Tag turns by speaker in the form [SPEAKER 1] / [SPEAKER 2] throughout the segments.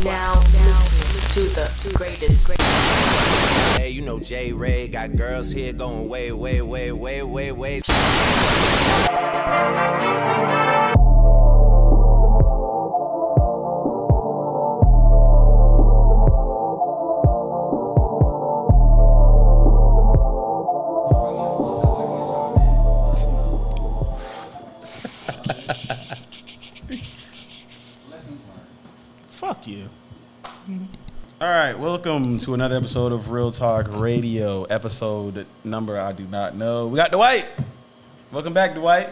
[SPEAKER 1] now listening to the greatest.
[SPEAKER 2] Hey, you know Jarrett Ray got girls here going way, way, way, way, way, way.
[SPEAKER 3] Fuck you.
[SPEAKER 4] All right, welcome to another episode of Real Talk Radio. Episode number I do not know. We got Dwight. Welcome back, Dwight.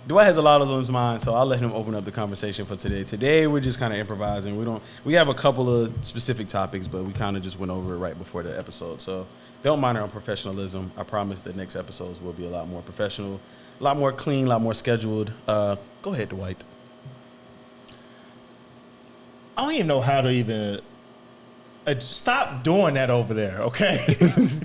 [SPEAKER 4] Dwight has a lot on his mind, so I'll let him open up the conversation for today. Today we're just kind of improvising. We have a couple of specific topics, but we kind of just went over it right before the episode. So don't mind our professionalism. I promise the next episodes will be a lot more professional, a lot more clean, a lot more scheduled. Go ahead, Dwight.
[SPEAKER 3] I don't even know how to even stop doing that over there, okay?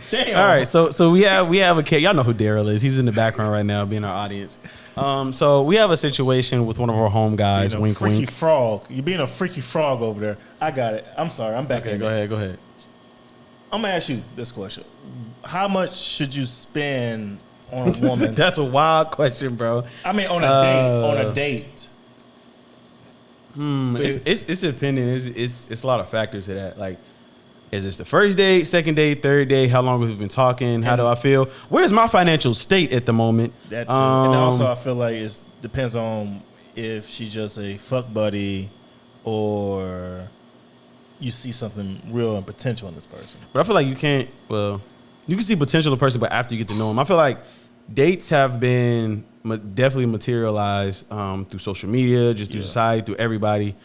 [SPEAKER 3] Damn.
[SPEAKER 4] All right, so we have a kid. Y'all know who Daryl is. He's in the background right now, being our audience. So we have a situation with one of our home guys.
[SPEAKER 3] Being a
[SPEAKER 4] wink,
[SPEAKER 3] freaky
[SPEAKER 4] wink.
[SPEAKER 3] frog. You're being a freaky frog over there. I got it. I'm sorry. I'm back.
[SPEAKER 4] Okay, go ahead.
[SPEAKER 3] I'm gonna ask you this question: how much should you spend on a woman?
[SPEAKER 4] That's a wild question, bro.
[SPEAKER 3] I mean, on a date. On a date.
[SPEAKER 4] It's depending. It's a lot of factors to that. Like, is this the first date, second date, third date? How long have we been talking? How do I feel? Where's my financial state at the moment?
[SPEAKER 3] That's and also I feel like it depends on if she's just a fuck buddy or you see something real and potential in this person.
[SPEAKER 4] But I feel like you can't. Well, you can see potential in a person, but after you get to know them, I feel like dates have been definitely materialized through social media, just through society, through everybody.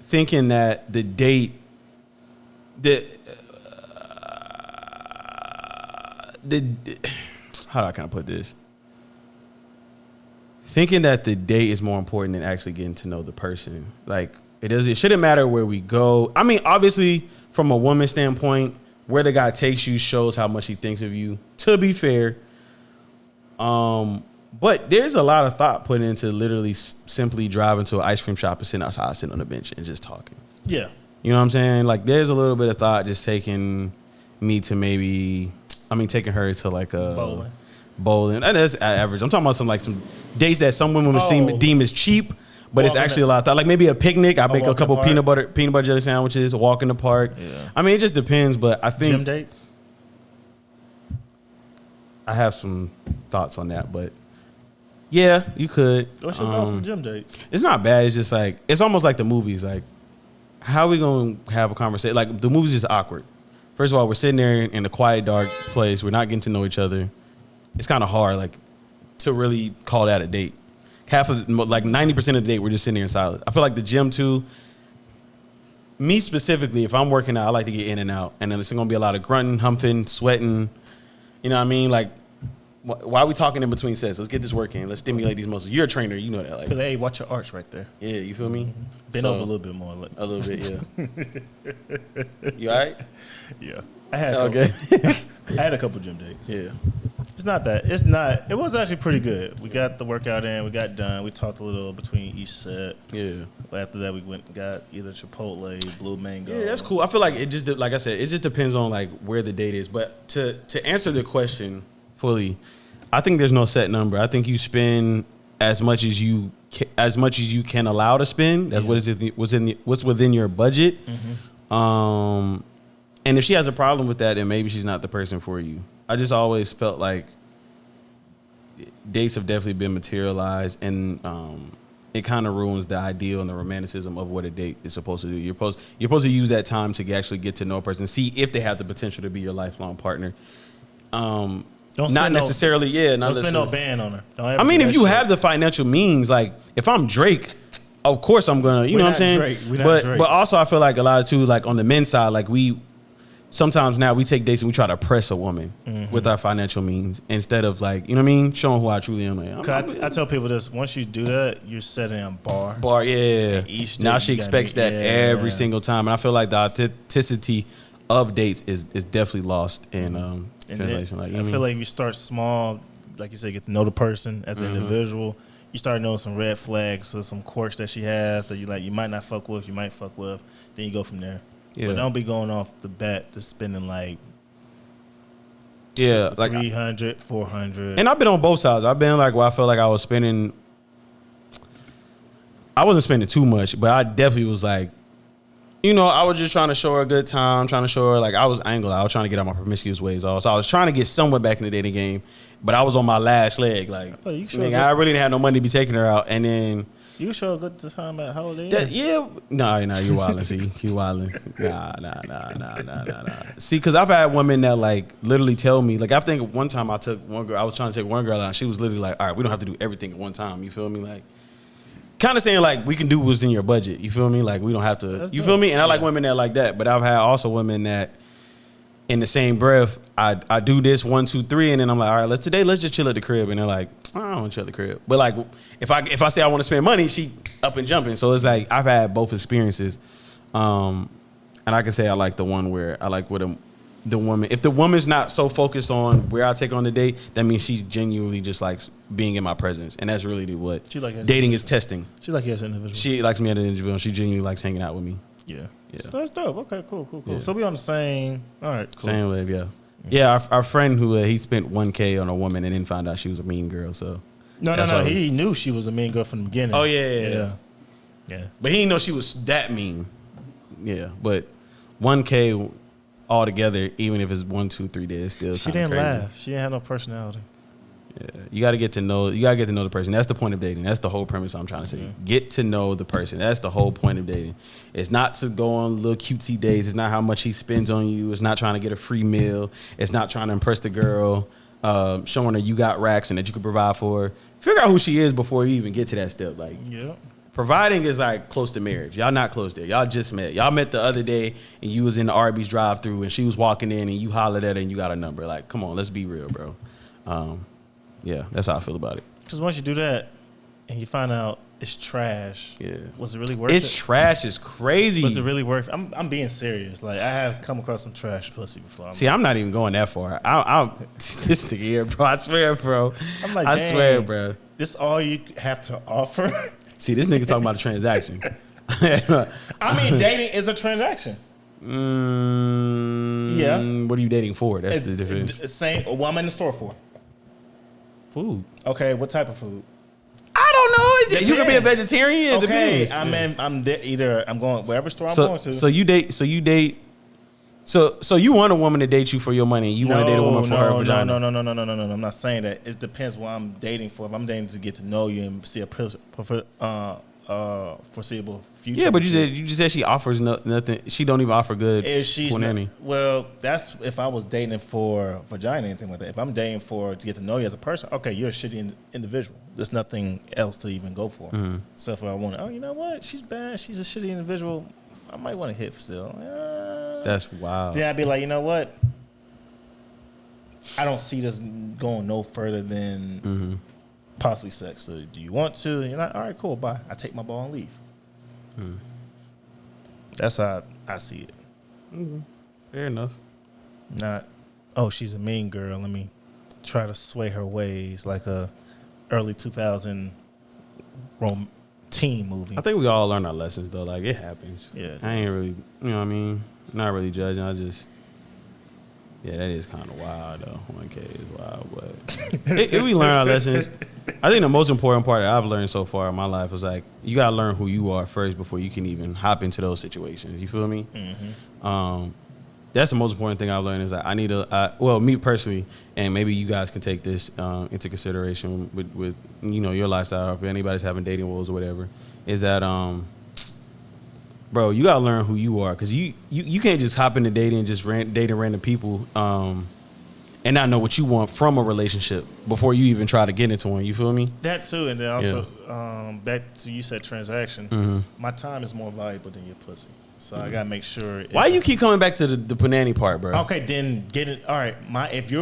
[SPEAKER 4] Thinking that the date, how do I kind of put this? Thinking that the date is more important than actually getting to know the person. Like, it shouldn't matter where we go. I mean, obviously, from a woman's standpoint, where the guy takes you shows how much he thinks of you, to be fair. But there's a lot of thought put into literally simply driving to an ice cream shop and sitting outside, sitting on the bench and just talking. Yeah. You know what I'm saying? Like, there's a little bit of thought just taking me to taking her to like a bowling. That's average. I'm talking about some dates that some women would deem as cheap, but it's actually a lot of thought. Like maybe a picnic. I make a couple peanut butter jelly sandwiches, a walk in the park. Yeah. I mean, it just depends, but I think
[SPEAKER 3] gym date.
[SPEAKER 4] I have some thoughts on that, but yeah, you could.
[SPEAKER 3] What's your thoughts on gym dates?
[SPEAKER 4] It's not bad. It's just like, it's almost like the movies. Like, how are we going to have a conversation? Like, the movies is awkward. First of all, we're sitting there in a quiet, dark place. We're not getting to know each other. It's kind of hard, like, to really call that a date. 90% of the date, we're just sitting there in silence. I feel like the gym, too, me specifically, if I'm working out, I like to get in and out. And then it's going to be a lot of grunting, humping, sweating. You know what I mean? Like, why are we talking in between sets? Let's get this work in. Let's stimulate these muscles. You're a trainer. You know that. Like,
[SPEAKER 3] hey, watch your arch right there.
[SPEAKER 4] Yeah, you feel me?
[SPEAKER 3] Bend over a little bit more.
[SPEAKER 4] A little bit, yeah. You all right?
[SPEAKER 3] Yeah. I had a couple gym dates.
[SPEAKER 4] Yeah.
[SPEAKER 3] It was actually pretty good. We got the workout in. We got done. We talked a little between each set.
[SPEAKER 4] Yeah.
[SPEAKER 3] But after that, we went and got either Chipotle, Blue Mango.
[SPEAKER 4] Yeah, that's cool. I feel like it just, like I said, it just depends on like where the date is. But to answer the question fully, I think there's no set number. I think you spend as much as you can allow to spend. That's what's within your budget. Mm-hmm. And if she has a problem with that, then maybe she's not the person for you. I just always felt like dates have definitely been materialized, and it kind of ruins the ideal and the romanticism of what a date is supposed to do. You're supposed to use that time to actually get to know a person, see if they have the potential to be your lifelong partner. Not necessarily. Don't
[SPEAKER 3] spend no band on her.
[SPEAKER 4] I mean, if you have the financial means, like if I'm Drake, of course I'm gonna. You know what I'm saying? Drake. But also I feel like a lot of too, like on the men's side, like sometimes now we take dates and we try to press a woman with our financial means instead of like, you know what I mean, showing who I truly am. Like,
[SPEAKER 3] I tell people this: once you do that, you're setting a bar.
[SPEAKER 4] Yeah. Now she expects that every single time, and I feel like the authenticity of dates is definitely lost in translation.
[SPEAKER 3] I feel like if you start small, like you said, get to know the person as an individual, you start knowing some red flags or some quirks that she has that you might not fuck with, you might fuck with, then you go from there.
[SPEAKER 4] Yeah.
[SPEAKER 3] But don't be going off the bat to spending like
[SPEAKER 4] like
[SPEAKER 3] 300, 400.
[SPEAKER 4] And I've been on both sides. I've been like where I felt like I was spending. I wasn't spending too much, but I definitely was like, you know, I was just trying to show her a good time, trying to show her like I was trying to get out my promiscuous ways off. So I was trying to get somewhere back in the dating game, but I was on my last leg. Like, I really didn't have no money to be taking her out, and then.
[SPEAKER 3] You show a good time at Holiday Inn?
[SPEAKER 4] Nah, you wildin', see. You wildin'. Nah. See, because I've had women that, like, literally tell me, like, I think one time I was trying to take one girl out, and she was literally like, all right, we don't have to do everything at one time. You feel me? Like, kind of saying, like, we can do what's in your budget. You feel me? Like, we don't have to.
[SPEAKER 3] That's
[SPEAKER 4] you
[SPEAKER 3] dope.
[SPEAKER 4] feel me? And I like women that like that. But I've had also women that, in the same breath, I do this 1, 2, 3, and then I'm like, all right, let's just chill at the crib. And they're like, I don't want to chill at the crib. But like, if I say I want to spend money, she up and jumping. So it's like I've had both experiences, and I can say I like the one where I like with the woman. If the woman's not so focused on where I take on the date, that means she genuinely just likes being in my presence, and that's really what dating is testing.
[SPEAKER 3] She like you as an individual.
[SPEAKER 4] She likes me as an individual, and she genuinely likes hanging out with me.
[SPEAKER 3] Yeah.
[SPEAKER 4] Yeah.
[SPEAKER 3] So that's dope. Okay, cool.
[SPEAKER 4] Yeah.
[SPEAKER 3] So we on the same. All right, cool.
[SPEAKER 4] Same wave, yeah. Yeah, our friend who he spent $1,000 on a woman and then found out she was a mean girl. So
[SPEAKER 3] no. He knew she was a mean girl from the beginning.
[SPEAKER 4] Oh yeah. But he didn't know she was that mean. Yeah, but $1,000 altogether, even if it's 1, 2, 3 days, still.
[SPEAKER 3] She didn't
[SPEAKER 4] crazy.
[SPEAKER 3] laugh. She didn't have no personality.
[SPEAKER 4] Yeah, you got to get to know. You got to get to know the person. That's the point of dating. That's the whole premise I'm trying to say. Get to know the person. That's the whole point of dating. It's not to go on little cutesy dates. It's not how much he spends on you. It's not trying to get a free meal. It's not trying to impress the girl, showing her you got racks and that you can provide for her. Figure out who she is before you even get to that step. Like, providing is like close to marriage. Y'all not close there. Y'all just met. Y'all met the other day and you was in the Arby's drive-thru and she was walking in and you hollered at her and you got a number. Like, come on, let's be real, bro. Yeah, that's how I feel about it.
[SPEAKER 3] Because once you do that and you find out it's trash, was it really worth
[SPEAKER 4] it? It's trash. It's crazy.
[SPEAKER 3] Was it really worth it? I'm being serious. Like, I have come across some trash pussy before.
[SPEAKER 4] I'm not even going that far. I'm this nigga here, bro. I swear, bro.
[SPEAKER 3] I'm like,
[SPEAKER 4] I swear, bro.
[SPEAKER 3] This all you have to offer?
[SPEAKER 4] See, this nigga talking about a transaction.
[SPEAKER 3] I mean, dating is a transaction. Yeah.
[SPEAKER 4] What are you dating for? That's the difference.
[SPEAKER 3] Same. What I'm in the store for.
[SPEAKER 4] Food.
[SPEAKER 3] Okay, what type of food?
[SPEAKER 4] I don't know. You can be a vegetarian.
[SPEAKER 3] Okay, I'm going wherever store I'm going to.
[SPEAKER 4] So you date. So you want a woman to date you for your money. You want to date a woman for her vagina.
[SPEAKER 3] No. I'm not saying that. It depends what I'm dating for. If I'm dating to get to know you and see a foreseeable future.
[SPEAKER 4] Yeah, but you just said she offers nothing. She don't even offer good.
[SPEAKER 3] Well, that's if I was dating for vagina or anything like that. If I'm dating to get to know you as a person, okay, you're a shitty individual. There's nothing else to even go for. Mm-hmm. So if I want you know what? She's bad. She's a shitty individual. I might want to hit still.
[SPEAKER 4] That's wild.
[SPEAKER 3] Then I'd be like, you know what? I don't see this going no further than possibly sex. So do you want to? And you're like, all right, cool, bye. I take my ball and leave. That's how I see it.
[SPEAKER 4] Mm-hmm. Fair enough.
[SPEAKER 3] Not, she's a mean girl. Let me try to sway her ways like a early 2000 teen movie.
[SPEAKER 4] I think we all learn our lessons though. Like, it happens.
[SPEAKER 3] Yeah.
[SPEAKER 4] I ain't really, you know what I mean? Not really judging. Yeah, that is kind of wild though. 1K is wild, but if we learn our lessons, I think the most important part that I've learned so far in my life is like you gotta learn who you are first before you can even hop into those situations. You feel me? Mm-hmm. That's the most important thing I've learned is that me personally, and maybe you guys can take this into consideration with your lifestyle. If anybody's having dating woes or whatever, is that bro, you gotta learn who you are because you can't just hop into dating and just dating random people and not know what you want from a relationship before you even try to get into one. You feel me? That
[SPEAKER 3] too, and then also back to you said transaction. Mm-hmm. My time is more valuable than your pussy, so I gotta make sure.
[SPEAKER 4] Why you keep coming back to the panani part, bro?
[SPEAKER 3] Okay, then get it. All right, I get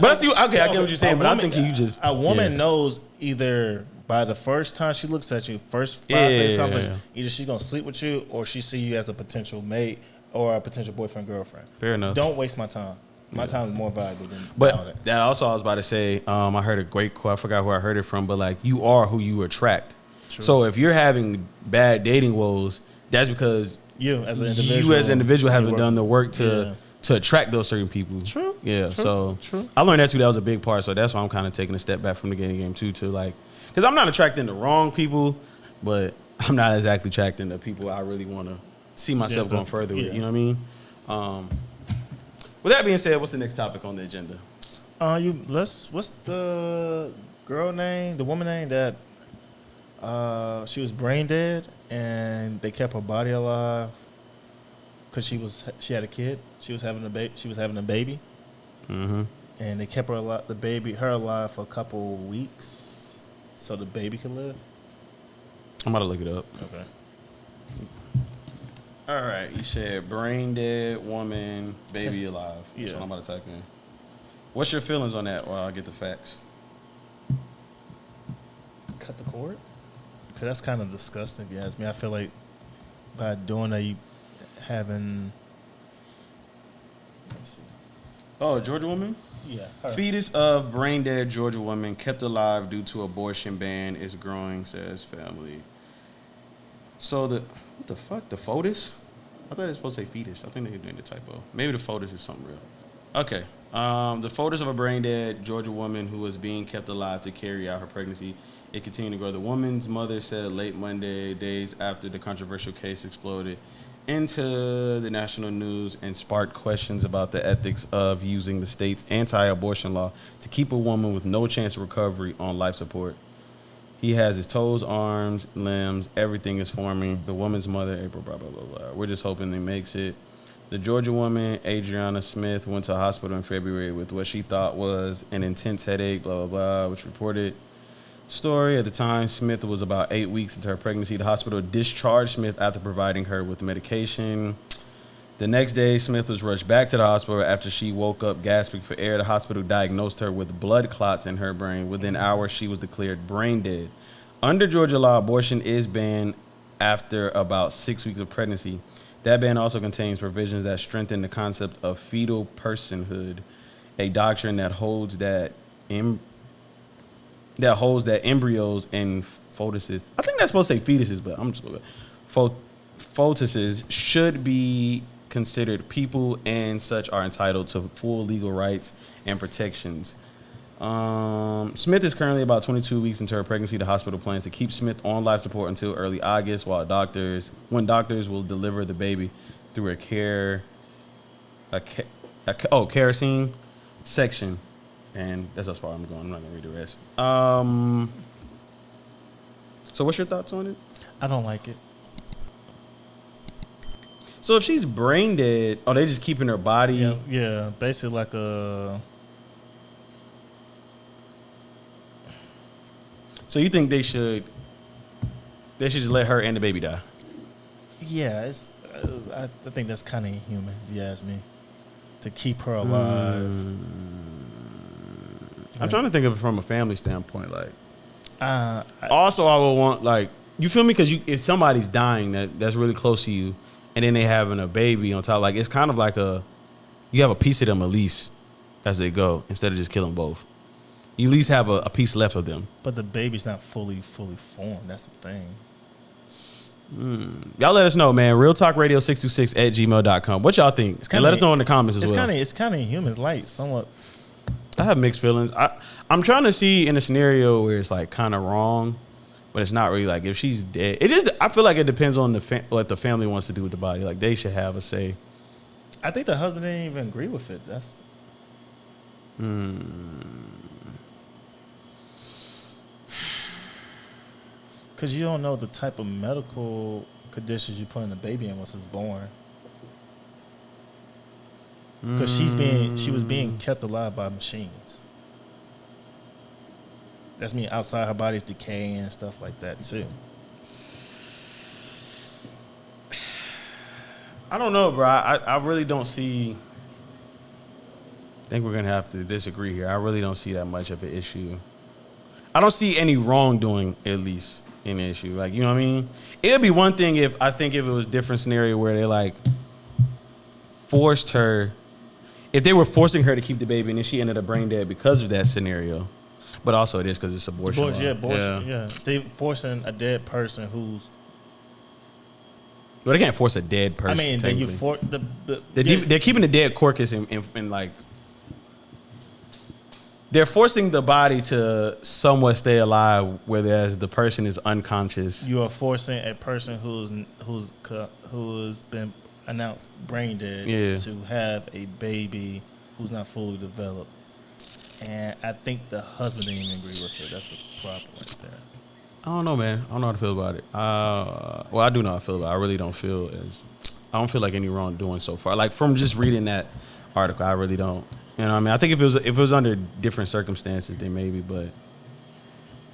[SPEAKER 3] what
[SPEAKER 4] you're saying, but I'm thinking you just
[SPEAKER 3] a woman knows either. By the first time she looks at you, first 5 seconds conversation, either she's gonna sleep with you or she see you as a potential mate or a potential boyfriend, girlfriend.
[SPEAKER 4] Fair enough.
[SPEAKER 3] Don't waste my time. My time is more valuable than all
[SPEAKER 4] But
[SPEAKER 3] that.
[SPEAKER 4] that also I was about to say, I heard a great quote. I forgot where I heard it from, but like you are who you attract.
[SPEAKER 3] True.
[SPEAKER 4] So if you're having bad dating woes, that's because
[SPEAKER 3] You as an individual,
[SPEAKER 4] haven't done the work to attract those certain people.
[SPEAKER 3] True.
[SPEAKER 4] Yeah.
[SPEAKER 3] True.
[SPEAKER 4] So
[SPEAKER 3] True.
[SPEAKER 4] I learned that too. That was a big part. So that's why I'm kind of taking a step back from the game too. To like, because I'm not attracting the wrong people, but I'm not exactly attracting the people I really want to see myself going further with. You know what I mean? With that being said, what's the next topic on the agenda?
[SPEAKER 3] What's the girl name? The woman name that she was brain dead and they kept her body alive because she had a kid. She was having a baby.
[SPEAKER 4] Mm-hmm.
[SPEAKER 3] And they kept her alive for a couple weeks so the baby could live.
[SPEAKER 4] I'm about to look it up.
[SPEAKER 3] Okay.
[SPEAKER 4] All right, you said brain dead woman, baby alive. That's
[SPEAKER 3] Yeah.
[SPEAKER 4] what I'm about to type in. What's your feelings on that while I get the facts?
[SPEAKER 3] Cut the cord? Because that's kind of disgusting if you ask me. I feel like by doing that, you having... Let me see.
[SPEAKER 4] Oh, Georgia woman?
[SPEAKER 3] Yeah. Her.
[SPEAKER 4] Fetus of brain dead Georgia woman kept alive due to abortion ban is growing, says family. So what the fuck? The foetus? I thought it was supposed to say fetus. I think they were doing the typo. Maybe the foetus is something real. Okay. The foetus of a brain dead Georgia woman who was being kept alive to carry out her pregnancy. It continued to grow. The woman's mother said late Monday, days after the controversial case exploded into the national news and sparked questions about the ethics of using the state's anti-abortion law to keep a woman with no chance of recovery on life support. He has his toes, arms, limbs, everything is forming. The woman's mother, April, blah, blah, blah, blah. We're just hoping he makes it. The Georgia woman, Adriana Smith, went to a hospital in February with what she thought was an intense headache, blah, blah, blah, which reported story. At the time, Smith was about 8 weeks into her pregnancy. The hospital discharged Smith after providing her with medication. The next day, Smith was rushed back to the hospital after she woke up gasping for air. The hospital diagnosed her with blood clots in her brain. Within hours, she was declared brain dead. Under Georgia law, abortion is banned after about 6 weeks of pregnancy. That ban also contains provisions that strengthen the concept of fetal personhood, a doctrine that holds that embryos and fetuses, I think that's supposed to say fetuses, but I'm just going to fetuses should be considered people and such are entitled to full legal rights and protections. Smith is currently about 22 weeks into her pregnancy. The hospital plans to keep Smith on life support until early August, when doctors will deliver the baby through a kerosene section. And that's as far as I'm going. I'm not going to read the rest. So what's your thoughts on it?
[SPEAKER 3] I don't like it.
[SPEAKER 4] So if she's brain dead, are they just keeping her body?
[SPEAKER 3] Yeah, basically like a...
[SPEAKER 4] So you think they should just let her and the baby die?
[SPEAKER 3] Yeah, I think that's kind of inhuman, if you ask me. To keep her alive.
[SPEAKER 4] I'm trying to think of it from a family standpoint. Like,
[SPEAKER 3] I
[SPEAKER 4] would want, like, you feel me? Because if somebody's dying that's really close to you, and then they having a baby on top, like, it's kind of like you have a piece of them at least as they go, instead of just killing both. You at least have a piece left of them.
[SPEAKER 3] But the baby's not fully formed. That's the thing.
[SPEAKER 4] Y'all let us know, man. realtalkradio626@gmail.com. What y'all think? And let us know in the comments as well.
[SPEAKER 3] It's kind of inhuman. It's like somewhat.
[SPEAKER 4] I have mixed feelings. I'm trying to see in a scenario where it's like kind of wrong, but it's not really. Like if she's dead, I feel like it depends on what the family wants to do with the body. Like they should have a say.
[SPEAKER 3] I think the husband didn't even agree with it. That's. Because you don't know the type of medical conditions you put in the baby in once it's born. Because she was being kept alive by machines. That's mean outside her body's decaying and stuff like that too.
[SPEAKER 4] I don't know, bro. I really don't see. I think we're gonna have to disagree here. I really don't see that much of an issue. I don't see any wrongdoing, at least, in the issue. Like, you know what I mean? It'd be one thing if it was a different scenario where they like forced her. if they were forcing her to keep the baby and then she ended up brain dead because of that scenario, but also it is because it's abortion.
[SPEAKER 3] Abortion. Yeah. They forcing a dead person who's.
[SPEAKER 4] Well, they can't force a dead person.
[SPEAKER 3] I mean, then you
[SPEAKER 4] they're keeping the dead carcass in like. They're forcing the body to somewhat stay alive, whereas the person is unconscious.
[SPEAKER 3] You are forcing a person who's been announced brain dead to have a baby who's not fully developed, and I think the husband didn't even agree with it. That's the problem right there.
[SPEAKER 4] I don't know, man. I don't know how to feel about it. Well, I do know how I feel about it. I really don't feel I don't feel like any wrongdoing so far. Like from just reading that article, I really don't. You know what I mean? I think if it was under different circumstances, then maybe. But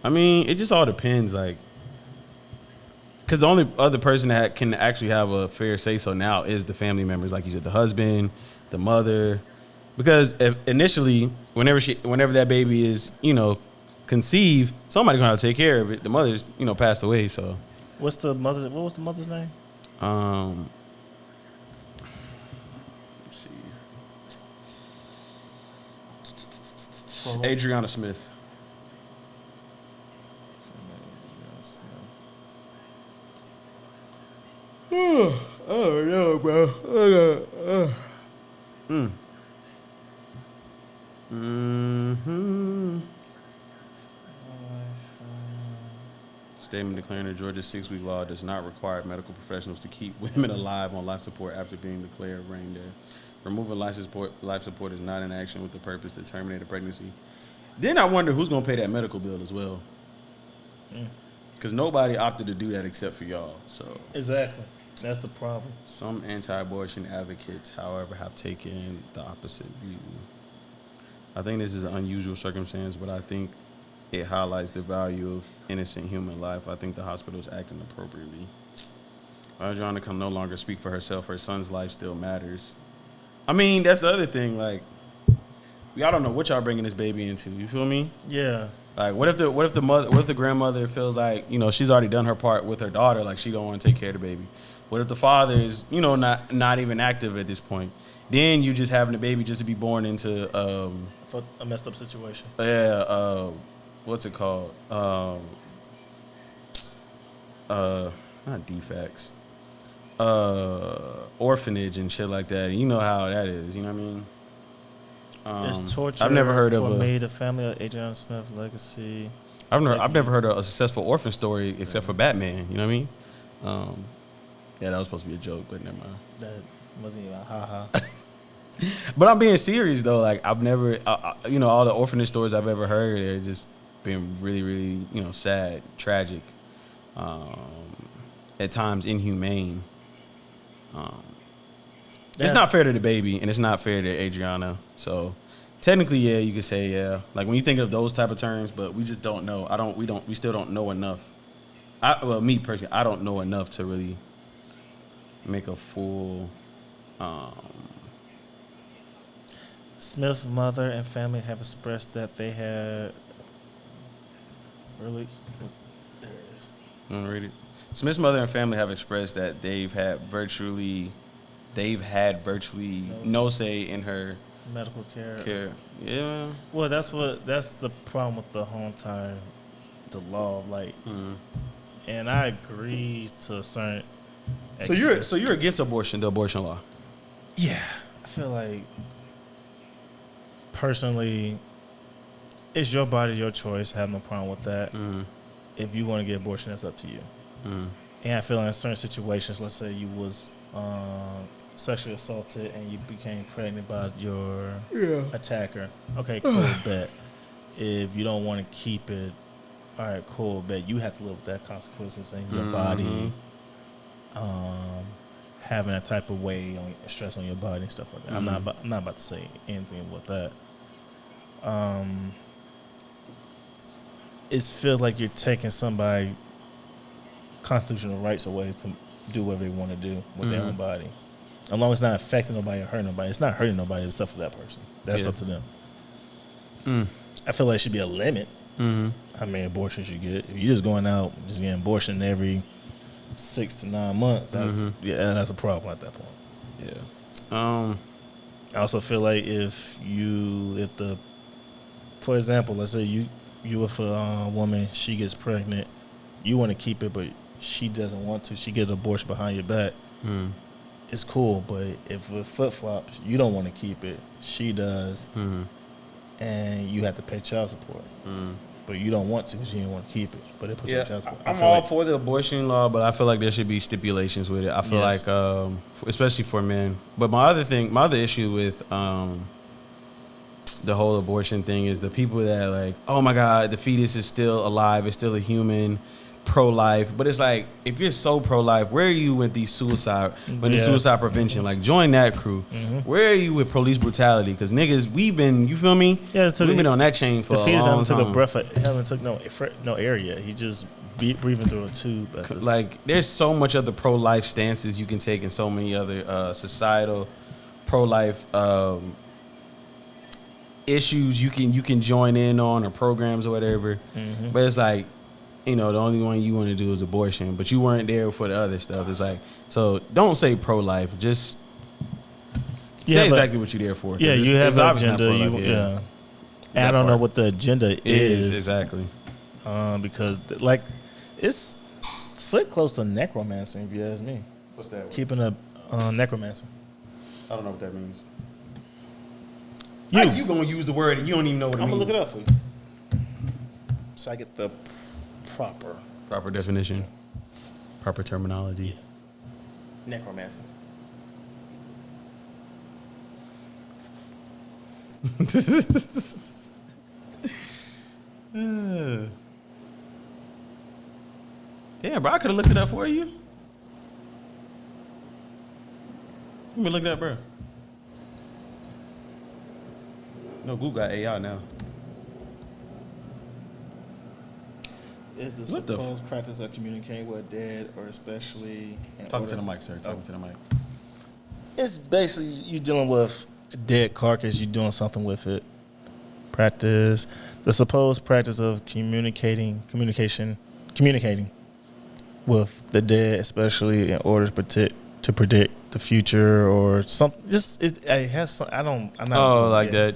[SPEAKER 4] I mean, it just all depends. Like, because the only other person that can actually have a fair say so now is the family members, like you said, the husband, the mother. Because initially, whenever that baby is, conceived, somebody's gonna have to take care of it. The mother's, passed away. So,
[SPEAKER 3] what was the mother's name?
[SPEAKER 4] Adriana Smith. Oh no, bro. Statement declaring the Georgia 6-week law does not require medical professionals to keep women alive on life support after being declared brain dead. Removing life support is not in action with the purpose to terminate a pregnancy. Then I wonder who's going to pay that medical bill as well. Because nobody opted to do that except for y'all. So
[SPEAKER 3] exactly. That's the problem.
[SPEAKER 4] Some anti-abortion advocates, however, have taken the opposite view. I think this is an unusual circumstance, but I think it highlights the value of innocent human life. I think the hospital is acting appropriately. Adriana can no longer speak for herself. Her son's life still matters. I mean, that's the other thing. Like, y'all don't know what y'all bringing this baby into. You feel me?
[SPEAKER 3] Yeah.
[SPEAKER 4] Like, what if the grandmother feels like, she's already done her part with her daughter, like she don't want to take care of the baby? What if the father is, not even active at this point? Then you just having the baby just to be born into
[SPEAKER 3] for a messed up situation.
[SPEAKER 4] Yeah. What's it called? Not defects. Orphanage and shit like that. You know how that is. You know what I mean?
[SPEAKER 3] It's torture.
[SPEAKER 4] I've never heard
[SPEAKER 3] of
[SPEAKER 4] a
[SPEAKER 3] family of Adriana Smith legacy.
[SPEAKER 4] I've never heard of a successful orphan story except for Batman. You know what I mean? Yeah, that was supposed to be a joke, but never mind.
[SPEAKER 3] That wasn't even ha.
[SPEAKER 4] But I'm being serious though. Like I've never, all the orphanage stories I've ever heard, they're just been really, really, sad, tragic, at times inhumane. It's not fair to the baby, and it's not fair to Adriana. So technically, yeah, you could say yeah. Like when you think of those type of terms, but we just don't know. We still don't know enough. Me personally, I don't know enough to really make a full.
[SPEAKER 3] Smith's mother and family have expressed that they had really. There it is.
[SPEAKER 4] You want to read it? Smith's mother and family have expressed that they've had virtually no say in her
[SPEAKER 3] medical care.
[SPEAKER 4] Yeah.
[SPEAKER 3] Well, that's the problem with the whole time, the law, like, and I agree to a certain.
[SPEAKER 4] So you're against abortion, the abortion law?
[SPEAKER 3] Yeah, I feel like personally, it's your body, your choice. I have no problem with that. If you want to get abortion, that's up to you. And I feel in certain situations, let's say you was sexually assaulted and you became pregnant by your attacker. Okay, cool, bet. If you don't want to keep it, all right, cool, bet. You have to live with that consequences in your body, having that type of weight on stress on your body and stuff like that. I'm not about to say anything about that. It feels like you're taking somebody constitutional rights away to do whatever they want to do with their own body. As long as it's not affecting nobody or hurting nobody, it's not hurting nobody except for that person. That's up to them. I feel like there should be a limit how many abortions you get. If you're just going out just getting abortion every 6 to 9 months, that's a problem at that point.
[SPEAKER 4] Yeah.
[SPEAKER 3] I also feel like for example, let's say you with a woman, she gets pregnant, you want to keep it, but she doesn't want to. She gets an abortion behind your back. It's cool, but if with flip flops, you don't want to keep it, she does, and you have to pay child support. But you don't want to because you didn't want to keep it. But it puts you on child support.
[SPEAKER 4] I'm all for the abortion law, but I feel like there should be stipulations with it. I feel like, especially for men. But my other issue with the whole abortion thing is the people that like, oh my God, the fetus is still alive, it's still a human, pro-life. But it's like, if you're so pro-life, where are you with these suicide prevention? Like, join that crew. Where are you with police brutality? Because niggas, we've been, you feel me? Yeah, we've been on that chain for a long time. The fetus haven't took a breath, haven't took no air yet. He just breathing through a tube. Like, there's so much other pro-life stances you can take and so many other societal pro-life issues you can join in on, or programs or whatever. But it's like, you know, the only one you want to do is abortion, but you weren't there for the other stuff. It's like, so don't say pro-life, just say exactly what you're there for.
[SPEAKER 3] Yeah, you have an agenda. I don't know what the agenda is
[SPEAKER 4] exactly.
[SPEAKER 3] Because like it's slick close to necromancy, if you ask me.
[SPEAKER 4] What's that?
[SPEAKER 3] Keeping a necromancer.
[SPEAKER 4] I don't know what that means. You gonna use the word and you don't even know what it means.
[SPEAKER 3] I'm gonna look it up for you, so I get the proper definition,
[SPEAKER 4] proper terminology.
[SPEAKER 3] Necromancer.
[SPEAKER 4] Damn, bro, I could have looked it up for you. Let me look that, bro. No, Google got AI now.
[SPEAKER 3] Is the supposed practice of communicating with dead, or especially...
[SPEAKER 4] Talking to the mic, sir. Talking to the mic.
[SPEAKER 3] It's basically you dealing with a dead carcass. You doing something with it. Practice. The supposed practice of communicating with the dead, especially in order to predict the future or something. It has some. I'm not.
[SPEAKER 4] Oh, like the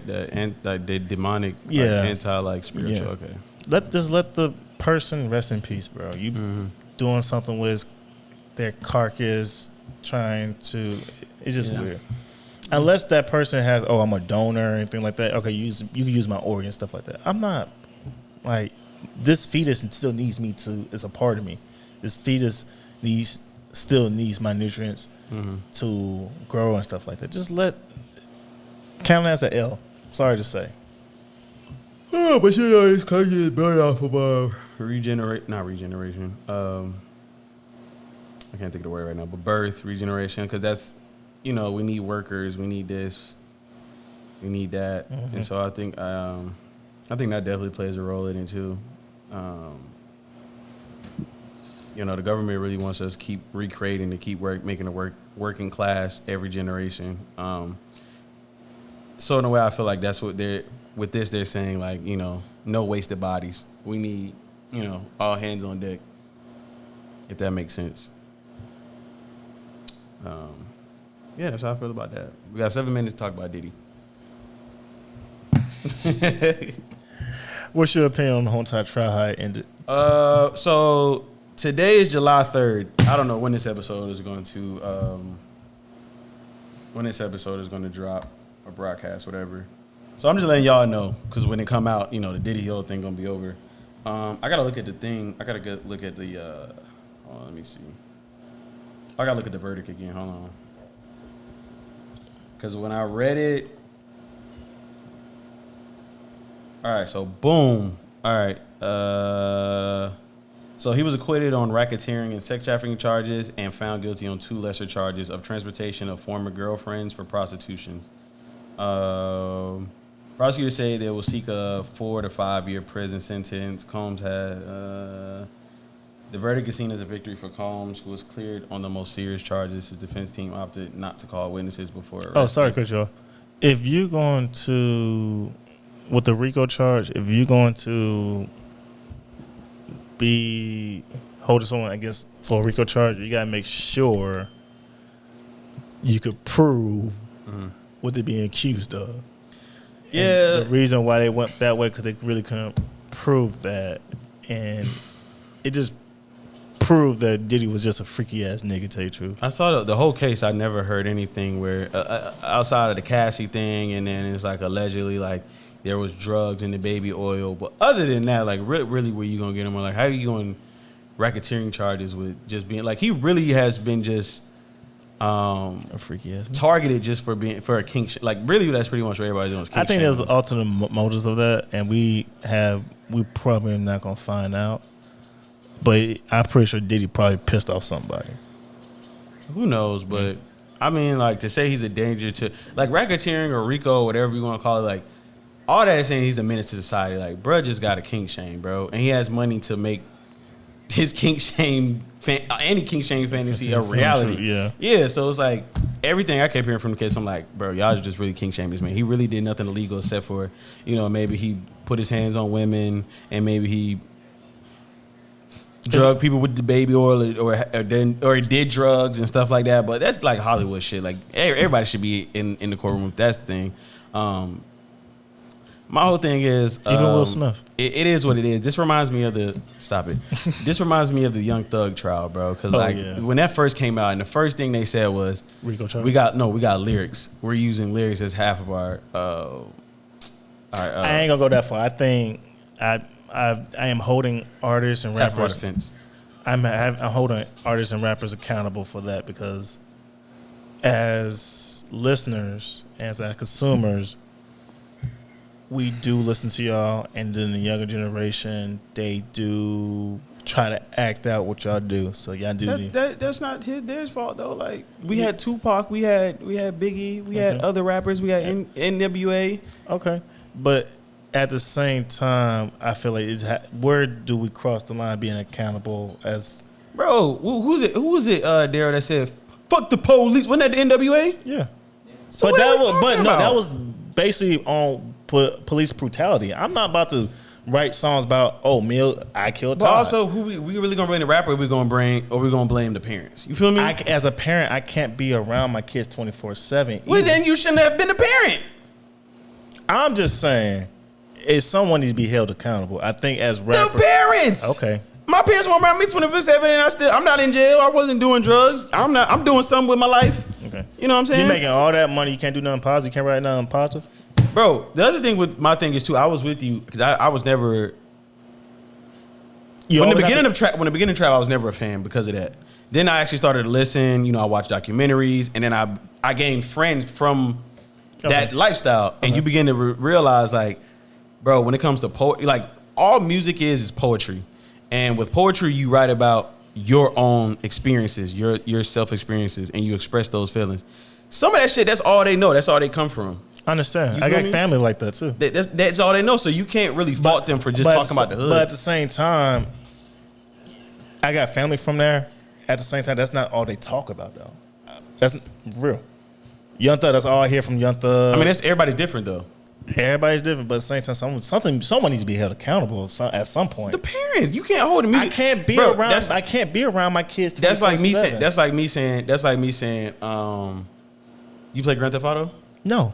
[SPEAKER 4] demonic, anti spiritual. Yeah. Okay.
[SPEAKER 3] Let the person rest in peace, bro. You doing something with their carcass, trying to. It's just weird. Unless that person has, I'm a donor or anything like that. Okay, you can use my organs, stuff like that. I'm not like this fetus still needs me to. It's a part of me. This fetus still needs my nutrients to grow and stuff like that. Just count it as an L. Sorry to say.
[SPEAKER 4] Oh, but this country is built off of not regeneration. I can't think of the word right now, but birth, regeneration, because that's, we need workers, we need this, we need that, and so I think that definitely plays a role in it too. The government really wants us to keep recreating, to keep making a working class every generation. So in a way, I feel like that's what they're saying, like, no wasted bodies. We need, all hands on deck, if that makes sense. That's how I feel about that. We got 7 minutes to talk about Diddy.
[SPEAKER 3] What's your opinion on the whole entire trial, how it ended?
[SPEAKER 4] So today is July 3rd. I don't know when this episode is going to drop or broadcast, whatever. So I'm just letting y'all know, because when it come out, the Diddy Hill thing gonna be over. I gotta look at the thing. I gotta look at the. Hold on, let me see. I gotta look at the verdict again. Hold on. Because when I read it. All right, so boom. All right. So he was acquitted on racketeering and sex trafficking charges and found guilty on 2 lesser charges of transportation of former girlfriends for prostitution. Prosecutors say they will seek a 4 to 5 year prison sentence. Combs had the verdict is seen as a victory for Combs, who was cleared on the most serious charges. His defense team opted not to call witnesses before arresting.
[SPEAKER 3] Oh, sorry, Chris, y'all. If you're going to, with the RICO charge, if you're going to be holding someone against for a RICO charge, you gotta make sure you could prove what they're being accused of.
[SPEAKER 4] Yeah.
[SPEAKER 3] And the reason why they went that way because they really couldn't prove that, and it just proved that Diddy was just a freaky ass nigga. To tell you the truth,
[SPEAKER 4] I saw the whole case. I never heard anything where outside of the Cassie thing, and then it's like allegedly like there was drugs in the baby oil. But other than that, like really, where you gonna get him? Or like how are you going racketeering charges with just being like he really has been just
[SPEAKER 3] a freaky ass
[SPEAKER 4] targeted just for being for a king. Like really, that's pretty much what everybody's doing.
[SPEAKER 3] I think there's alternate motives of that, and we probably not gonna find out. But I'm pretty sure Diddy probably pissed off somebody.
[SPEAKER 4] Who knows? But I mean, like to say he's a danger to like racketeering or RICO, whatever you want to call it, like all that is saying he's a menace to society. Like, bro, just got a kink shame, bro, and he has money to make his kink shame, any kink shame fantasy a reality. Yeah. So it's like everything I kept hearing from the kids. I'm like, bro, y'all just really kink shame this man. He really did nothing illegal except for, maybe he put his hands on women and maybe he drug people with the baby oil or did drugs and stuff like that. But that's like Hollywood shit. Like everybody should be in the courtroom. That's the thing. My whole thing is
[SPEAKER 3] even Will Smith.
[SPEAKER 4] It is what it is. This reminds me of This reminds me of the Young Thug trial, bro. Because when that first came out, and the first thing they said was, we got lyrics. We're using lyrics as half of our.
[SPEAKER 3] I ain't gonna go that far. I think I am holding artists and rappers. I'm holding artists and rappers accountable for that because, as listeners, as consumers, we do listen to y'all, and then the younger generation, they do try to act out what y'all do. So y'all do
[SPEAKER 4] that's not their fault though. Like we had Tupac, we had Biggie, we had other rappers, we had NWA.
[SPEAKER 3] Okay, but at the same time, I feel like where do we cross the line being accountable as?
[SPEAKER 4] Bro, who was it, Daryl, that said, fuck the police? Wasn't that the NWA?
[SPEAKER 3] Yeah.
[SPEAKER 4] So
[SPEAKER 3] that was basically on police brutality. I'm not about to write songs about, I killed Todd.
[SPEAKER 4] But also, we really gonna bring the rapper? Or we gonna blame the parents? You feel me?
[SPEAKER 3] As a parent, I can't be around my kids 24/7.
[SPEAKER 4] Well, then you shouldn't have been a parent.
[SPEAKER 3] I'm just saying, someone needs to be held accountable. I think as rappers,
[SPEAKER 4] the parents.
[SPEAKER 3] Okay.
[SPEAKER 4] My parents weren't around me 24/7, and I'm not in jail. I wasn't doing drugs. I'm doing something with my life.
[SPEAKER 3] Okay.
[SPEAKER 4] You know what I'm saying?
[SPEAKER 3] You're making all that money. You can't do nothing positive. You can't write nothing positive.
[SPEAKER 4] Bro, the other thing with my thing is too, I was with you because I was never. When the beginning of trap, I was never a fan because of that. Then I actually started to listen. I watched documentaries, and then I gained friends from that lifestyle, and you begin to realize, like, bro, when it comes to poetry, like all music is poetry, and with poetry, you write about your own experiences, your self experiences, and you express those feelings. Some of that shit, that's all they know. That's all they come from.
[SPEAKER 3] I understand. I got family like that too.
[SPEAKER 4] That's all they know. So you can't really fault them for just talking about the hood.
[SPEAKER 3] But at the same time, I got family from there. At the same time, that's not all they talk about though. That's real. Young Thug, that's all I hear from Young Thug.
[SPEAKER 4] I mean, everybody's different though.
[SPEAKER 3] Everybody's different, but at the same time, someone needs to be held accountable at some point.
[SPEAKER 4] The parents, you can't hold the music.
[SPEAKER 3] I can't be around my kids.
[SPEAKER 4] That's like me saying. That's like me saying. You play Grand Theft Auto?
[SPEAKER 3] No.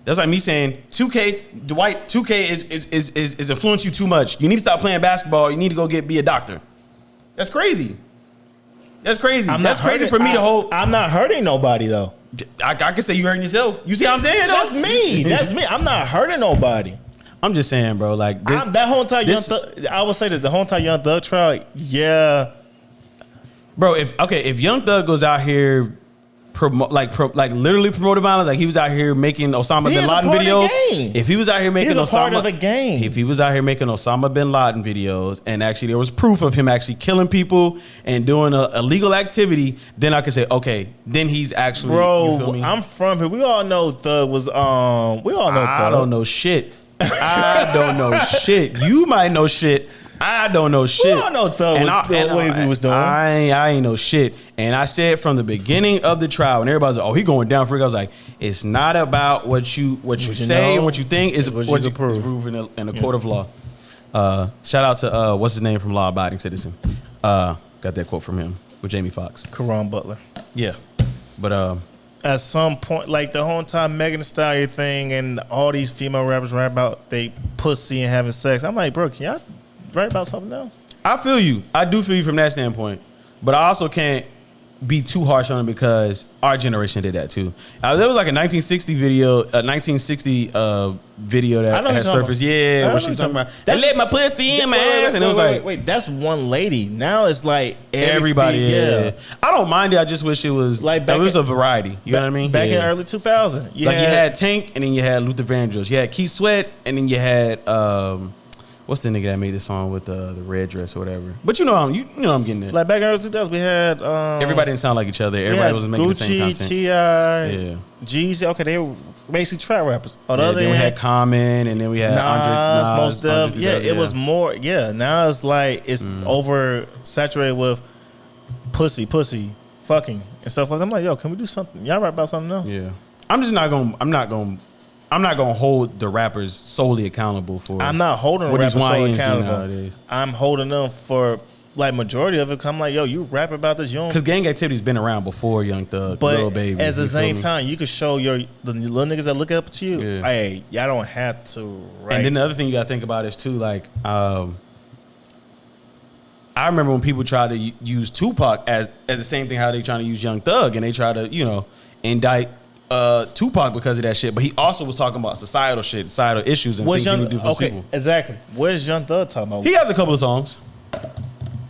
[SPEAKER 4] That's like me saying 2K, Dwight. 2K is influencing you too much. You need to stop playing basketball. You need to go be a doctor. That's crazy. That's crazy. That's crazy for me to hold.
[SPEAKER 3] I'm not hurting nobody though.
[SPEAKER 4] I can say you hurting yourself. You see what I'm saying?
[SPEAKER 3] That's me. That's me. I'm not hurting nobody.
[SPEAKER 4] I'm just saying, bro. Like this,
[SPEAKER 3] that whole entire Young Thug, I will say this: the whole entire Young Thug trial, yeah.
[SPEAKER 4] Bro, if Young Thug goes out here, literally promoting violence, like he was out here making Osama bin Laden videos. If he was out here making
[SPEAKER 3] part of a game.
[SPEAKER 4] If he was out here making Osama bin Laden videos, and actually there was proof of him actually killing people and doing a illegal activity, then I could say, okay, then he's actually.
[SPEAKER 3] Bro,
[SPEAKER 4] you feel me?
[SPEAKER 3] I'm from here. We all know Thug was. We all know Thug.
[SPEAKER 4] I don't know shit. I don't know shit. You might know shit. I don't know shit.
[SPEAKER 3] We all know Thug was the way he was doing.
[SPEAKER 4] I ain't know shit. And I said from the beginning of the trial, and everybody's like, "Oh, he going down for it." I was like, "It's not about what you say and what you think. It's what you prove in a court of law." Shout out to what's his name from Law Abiding Citizen. Got that quote from him with Jamie Foxx.
[SPEAKER 3] Karan Butler.
[SPEAKER 4] Yeah, but
[SPEAKER 3] at some point, like the whole time Megan Thee Stallion thing and all these female rappers rap about they pussy and having sex. I'm like, bro, can y'all write about something else?
[SPEAKER 4] I feel you. I do feel you from that standpoint. But I also can't be too harsh on it because our generation did that too. There was like a 1960 video that had surfaced. Yeah, what she was talking about. They let my pussy in my ass, and it was like,
[SPEAKER 3] wait, that's one lady. Now it's like
[SPEAKER 4] everybody. Yeah, I don't mind it. I just wish it was like it was a variety. You know what I mean?
[SPEAKER 3] Back in early 2000,
[SPEAKER 4] you had Tank, and then you had Luther Vandross. You had Keith Sweat, and then you had what's the nigga that made this song with the red dress or whatever? But you know I'm getting it.
[SPEAKER 3] Like back in early 2000s, we had
[SPEAKER 4] everybody didn't sound like each other. Everybody was making the same content.
[SPEAKER 3] T.I., Jeezy. Okay, they were basically trap rappers. On the other
[SPEAKER 4] then we had Common, and then we had
[SPEAKER 3] Nas, Most Def. Yeah, it was more. Yeah, now it's like it's over saturated with pussy, fucking and stuff like that. I'm like, yo, can we do something? Y'all rap about something else?
[SPEAKER 4] Yeah, I'm not gonna hold the rappers solely accountable for.
[SPEAKER 3] I'm not holding the rappers solely accountable. I'm holding them for like majority of it. I'm like, yo, you rap about this, you don't.
[SPEAKER 4] Because gang activity's been around before Young Thug, Lil Baby.
[SPEAKER 3] At the same time, you can show the little niggas that look up to you. Yeah. Hey, y'all don't have to. Write.
[SPEAKER 4] And then the other thing you gotta think about is too, like, I remember when people tried to use Tupac as the same thing how they trying to use Young Thug, and they try to indict Tupac because of that shit, but he also was talking about societal issues and things he would do for people.
[SPEAKER 3] Exactly. Where's Young Thug talking about?
[SPEAKER 4] He has a couple of songs.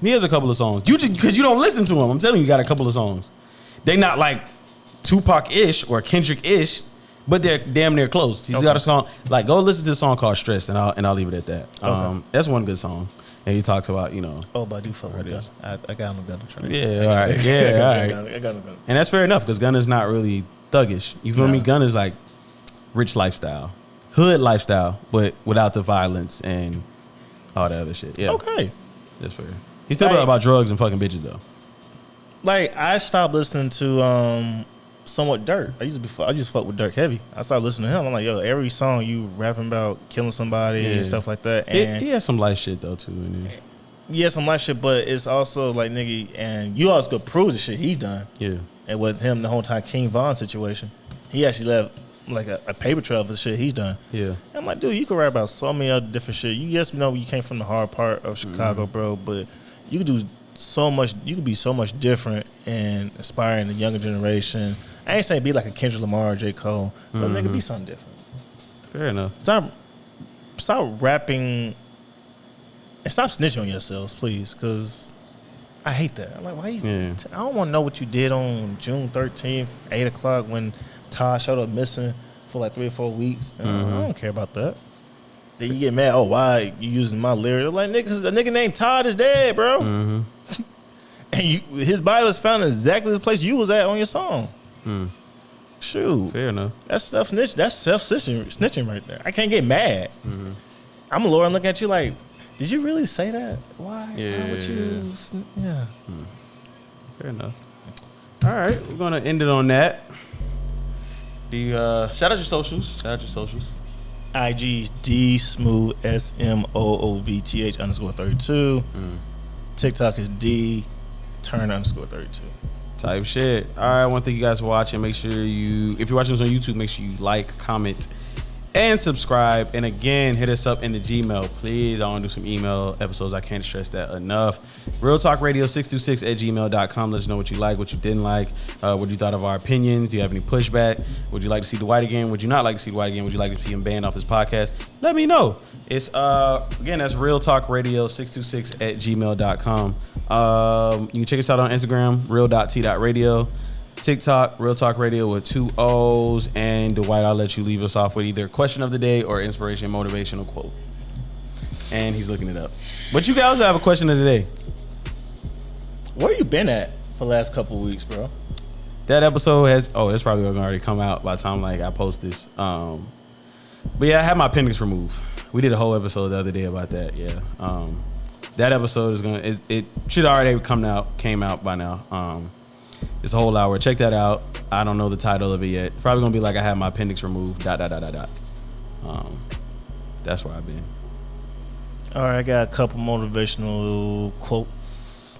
[SPEAKER 4] You just because you don't listen to him. I'm telling you, got a couple of songs. They not like Tupac-ish or Kendrick-ish, but they're damn near close. He's got a song like go listen to a song called "Stress" and I'll leave it at that. That's one good song. And he talks about
[SPEAKER 3] but I do fuck with Gun. I got him a Gun to try.
[SPEAKER 4] Yeah, all right. Yeah, all right.
[SPEAKER 3] I got him a Gun.
[SPEAKER 4] And that's fair enough because Gun is not really thuggish. You feel me? Gun is like rich lifestyle, hood lifestyle, but without the violence and all that other shit. Yeah.
[SPEAKER 3] Okay.
[SPEAKER 4] That's fair. He's still about drugs and fucking bitches though.
[SPEAKER 3] Like I stopped listening to somewhat Dirk. I used to fuck with Dirk heavy. I started listening to him. I'm like, yo, every song you rapping about killing somebody and stuff like that. And
[SPEAKER 4] he has some light shit though too.
[SPEAKER 3] Yeah, some light shit, but it's also like nigga, and you always go prove the shit he's done. Yeah. And with him the whole time King Von situation, he actually left like a paper trail of the shit he's done. Yeah. And I'm like, dude, you can rap about so many other different shit. You you came from the hard part of Chicago, bro, but you could do so much. You could be so much different and inspiring the younger generation. I ain't saying be like a Kendrick Lamar or J. Cole, but nigga, be something different.
[SPEAKER 4] Fair enough.
[SPEAKER 3] Stop rapping and stop snitching on yourselves, please, because I hate that. I'm like, why you? I don't want to know what you did on June 13th, 8 o'clock when Todd showed up missing for like 3 or 4 weeks. I don't care about that. Then you get mad. Oh, why you using my lyrics? Like, the nigga named Todd is dead, bro. And his body was found in exactly the place you was at on your song. Shoot.
[SPEAKER 4] Fair enough.
[SPEAKER 3] That's self-snitching right there. I can't get mad. I'm a lawyer and look at you like, did you really say that? Why?
[SPEAKER 4] Yeah.
[SPEAKER 3] Why would you? Yeah.
[SPEAKER 4] Fair enough. All right, we're gonna end it on that. Shout out your socials.
[SPEAKER 3] IG D Smooth SMOOVTH _32. TikTok is D Turner _32.
[SPEAKER 4] Type shit. All right, I want to thank you guys for watching. Make sure if you're watching this on YouTube, make sure you like, comment, and subscribe. And again, hit us up in the Gmail, please. I want to do some email episodes. I can't stress that enough. Real Talk Radio 626@gmail.com. Let us know what you like, what you didn't like, what you thought of our opinions. Do you have any pushback? Would you like to see Dwight again? Would you not like to see Dwight again? Would you like to see him banned off this podcast? Let me know. It's again, that's Real Talk Radio 626@gmail.com. You can check us out on Instagram, real.t.radio. TikTok, Real Talk Radio with 2 O's. And Dwight, I'll let you leave us off with either question of the day or inspiration, motivational quote. And he's looking it up. But you guys have a question of the day.
[SPEAKER 3] Where you been at for the last couple of weeks, bro?
[SPEAKER 4] That episode it's probably gonna already come out by the time I post this. But yeah, I had my appendix removed. We did a whole episode the other day about that. Yeah. That episode it should already came out by now. It's a whole hour. Check that out. I don't know the title of it yet. Probably gonna be like I had my appendix removed. ... That's where I've been.
[SPEAKER 3] All right, I got a couple motivational quotes.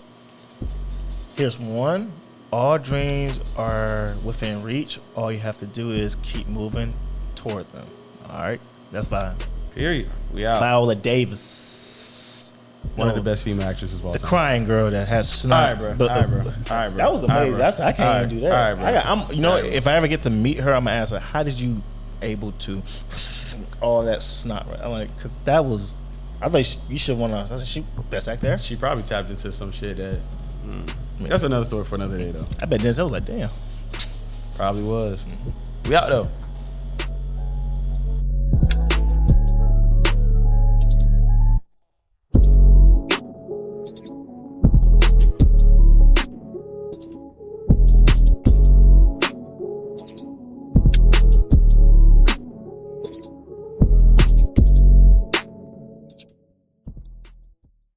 [SPEAKER 3] Here's one. all dreams are within reach. All you have to do is keep moving toward them. All right, that's fine.
[SPEAKER 4] Period. We out.
[SPEAKER 3] Viola Davis,
[SPEAKER 4] One of the best female actresses of all
[SPEAKER 3] the
[SPEAKER 4] time.
[SPEAKER 3] crying girl that has
[SPEAKER 4] All
[SPEAKER 3] snot.
[SPEAKER 4] right, bro.
[SPEAKER 3] But,
[SPEAKER 4] All right, bro. All right, bro.
[SPEAKER 3] That was amazing.
[SPEAKER 4] All right, bro.
[SPEAKER 3] I can't even do that.
[SPEAKER 4] All right, bro.
[SPEAKER 3] You know,
[SPEAKER 4] All right, bro.
[SPEAKER 3] if I ever get to meet her, I'm gonna ask her, how did you able to all that snot? Right? I'm like, cause that was. I thought you should want to. I said, she best actor.
[SPEAKER 4] She probably tapped into some shit that. That's another story for another day, though.
[SPEAKER 3] I bet Denzel was like, damn.
[SPEAKER 4] Probably was. We out though.